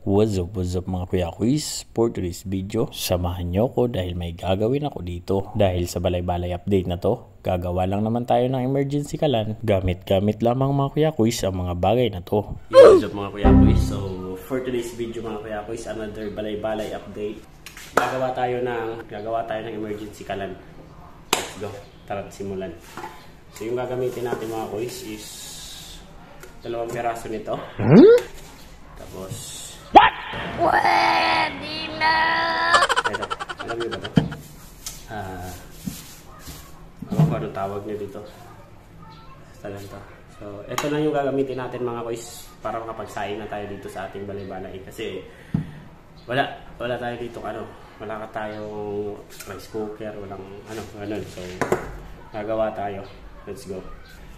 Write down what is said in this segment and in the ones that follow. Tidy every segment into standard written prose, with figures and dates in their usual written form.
What's up mga kuya quiz? For today's video, samahan nyo ko dahil may gagawin ako dito. Dahil sa balay-balay update na to, gagawa lang naman tayo ng emergency kalan. Gamit-gamit lamang mga kuya quiz ang mga bagay na to. What's up mga kuya quiz? So, for today's video mga kuya quiz, another balay-balay update. Gagawa tayo ng emergency kalan. Let's go. Tara simulan. So, yung gagamitin natin mga quiz is 2 piraso nito. Tapos Pwede na! ito, alam niyo ba ito? Ano ko anong tawag niyo dito? Talento. So, ito lang yung gagamitin natin mga boys para makapagsaing na tayo dito sa ating balay-balay. Kasi wala tayo dito wala ka tayong rice cooker, walang ganun. So, gagawa tayo. Let's go.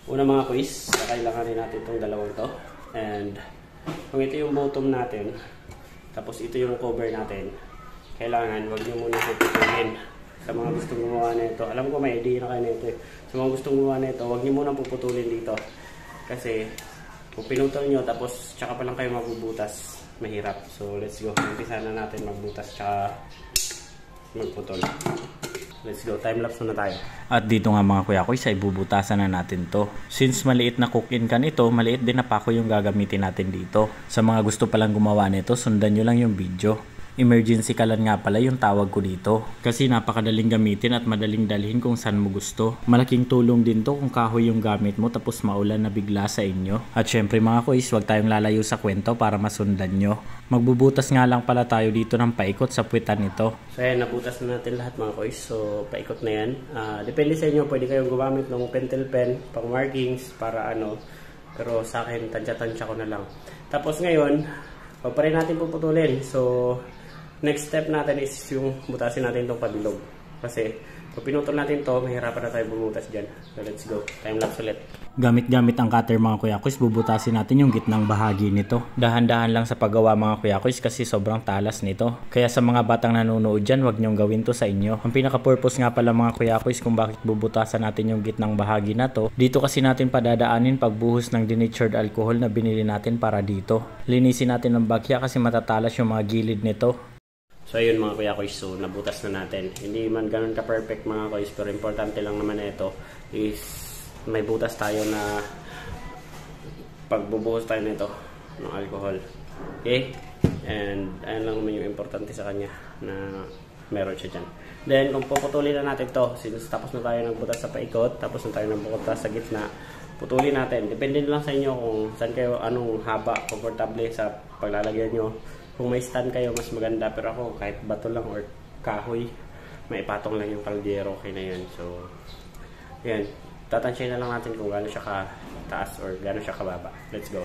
Una mga boys, kakailanganin natin itong dalawang to. And kung ito yung bottom natin, tapos ito yung cover natin, kailangan wag nyo muna puputulin. Sa mga gustong gumawa na ito, alam ko may idea na kayo na ito eh. Sa mga gustong gumawa na ito, wag nyo muna puputulin dito. Kasi kung pinutol nyo tapos tsaka pa lang kayo magbubutas, mahirap. So let's go, umpisa na natin magbutas tsaka magputol. Let's go, time-lapse na tayo. At dito nga mga kuya ko, isa ibubutasan na natin to. Since maliit na cook-in can ito, maliit din na pako yung gagamitin natin dito. Sa mga gusto palang gumawa nito, sundan nyo lang yung video. Emergency kalan nga pala yung tawag ko dito. Kasi napakadaling gamitin at madaling dalhin kung saan mo gusto. Malaking tulong din to kung kahoy yung gamit mo tapos maulan na bigla sa inyo. At syempre mga kuys, huwag tayong lalayo sa kwento para masundan nyo. Magbubutas nga lang pala tayo dito ng paikot sa puwitan nito. So ayan, nabutas na natin lahat mga kuys. So paikot na yan. Depende sa inyo, pwede kayong gumamit ng pentel pen, pang markings, para Pero sa akin, tansya-tansya ko na lang. Tapos ngayon, huwag pa rin natin puputulin. So next step natin is yung butasin natin itong pabilog. Kasi kung pinutol natin to, mahirapan na tayo bumutas dyan. So let's go. Time-lapse ulit. Gamit-gamit ang cutter mga kuya kuys, bubutasin natin yung gitnang bahagi nito. Dahan-dahan lang sa paggawa mga kuya kuys kasi sobrang talas nito. Kaya sa mga batang nanonood dyan, wag nyong gawin to sa inyo. Ang pinaka-purpose nga pala mga kuya kuys kung bakit bubutasan natin yung gitnang bahagi na to, dito kasi natin padadaanin pagbuhos ng denatured alcohol na binili natin para dito. Linisin natin ng bagya kasi matatalas yung mga gilid nito. So ayun mga kuya kuys, so nabutas na natin. Hindi man ganun ka-perfect mga kuys, pero importante lang naman na ito is may butas tayo na pagbubuhos tayo nito ng alcohol. Okay? And ayun lang naman yung importante sa kanya na meron siya dyan. Then kung puputulin na natin to, since tapos na tayo nagbutas sa paikot, tapos na tayo nagbutas sa gitna, putulin natin. Depende lang sa inyo kung saan kayo, anong haba, komportable sa paglalagyan nyo. Kung may stand kayo, mas maganda. Pero ako, kahit bato lang or kahoy, maipatong lang yung kaldero, okay na yan. So, yan. Tatansyahin na lang natin kung gaano siya ka-taas or gaano siya kababa. Let's go.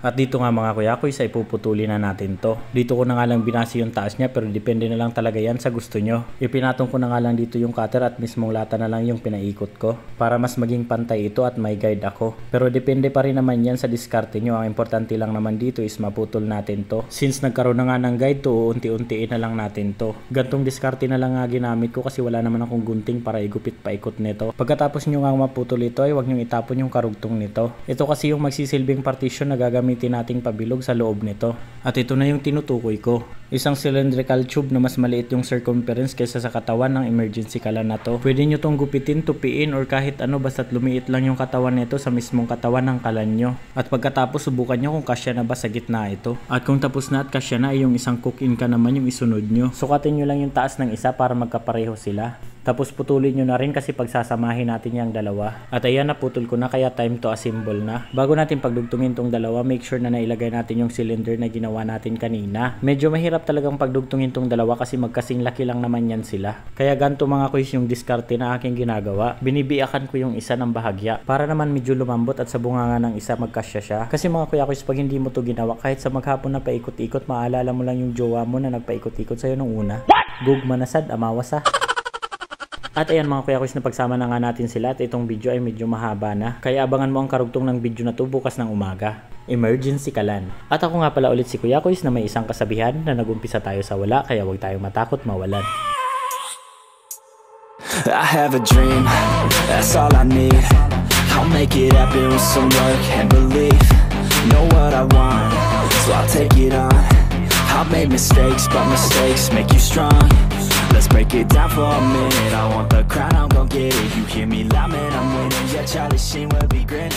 At dito nga mga kuya ko, isa ipuputulin na natin to. Dito ko na nga lang binasi yung taas niya pero depende na lang talaga yan sa gusto nyo. Ipinatong ko na nga lang dito yung cutter at mismong lata na lang yung pinaikot ko. Para mas maging pantay ito at may guide ako. Pero depende pa rin naman yan sa diskarte nyo. Ang importante lang naman dito is maputol natin to. Since nagkaroon na nga ng guide to, unti-untiin na lang natin to. Gantong diskarte na lang nga ginamit ko kasi wala naman akong gunting para igupit paikot nito. Pagkatapos nyo nga maputol ito ay huwag nyo itapon yung karugtong nito. Ito kasi yung magsisilbing partition na gagamitin nating pabilog sa loob nito. At ito na yung tinutukoy ko. Isang cylindrical tube na mas maliit yung circumference kaysa sa katawan ng emergency kalan na to. Pwede nyo tong gupitin, tupiin, or kahit basta't lumiit lang yung katawan nito sa mismong katawan ng kalan nyo. At pagkatapos subukan nyo kung kasya na ba sa gitna ito. At kung tapos na at kasya na ay yung isang cook-in ka naman yung isunod nyo. Sukatin nyo lang yung taas ng isa para magkapareho sila. Tapos putulin nyo na rin kasi pagsasamahin natin yung dalawa. At ayan, naputol ko na kaya time to assemble na. Bago natin pagdugtungin tong dalawa, make sure na nailagay natin yung cylinder na ginawa natin kanina. Medyo mahirap talagang pagdugtungin tong dalawa kasi magkasing laki lang naman yan sila. Kaya ganito mga kuys yung diskarte na aking ginagawa. Binibiakan ko yung isa ng bahagya para naman medyo lumambot at sa bunganga ng isa magkasya siya. Kasi mga kuya kuys, pag hindi mo to ginawa, kahit sa maghapon na paikot-ikot, maalala mo lang yung jowa mo na nagpaikot-ikot sa'yo nung una. Gugma na sad, amawas ha. At ayan mga kuya kuys, napagsama na nga natin sila at itong video ay medyo mahaba na. Kaya abangan mo ang karugtong ng video na to bukas ng umaga. Emergency kalan. At ako nga pala ulit si Kuya Kuys na may isang kasabihan na nagumpisa tayo sa wala kaya huwag tayong matakot mawalan. I have a dream, that's all I need. I'll make it happen with some work and belief. Know what I want, so I'll take it on. I've made mistakes, but mistakes make you strong. Let's break it down for a minute. I want the crown, I'm gon' get it. You hear me loud, man, I'm winning. Yeah, Charlie Sheen will be grinning.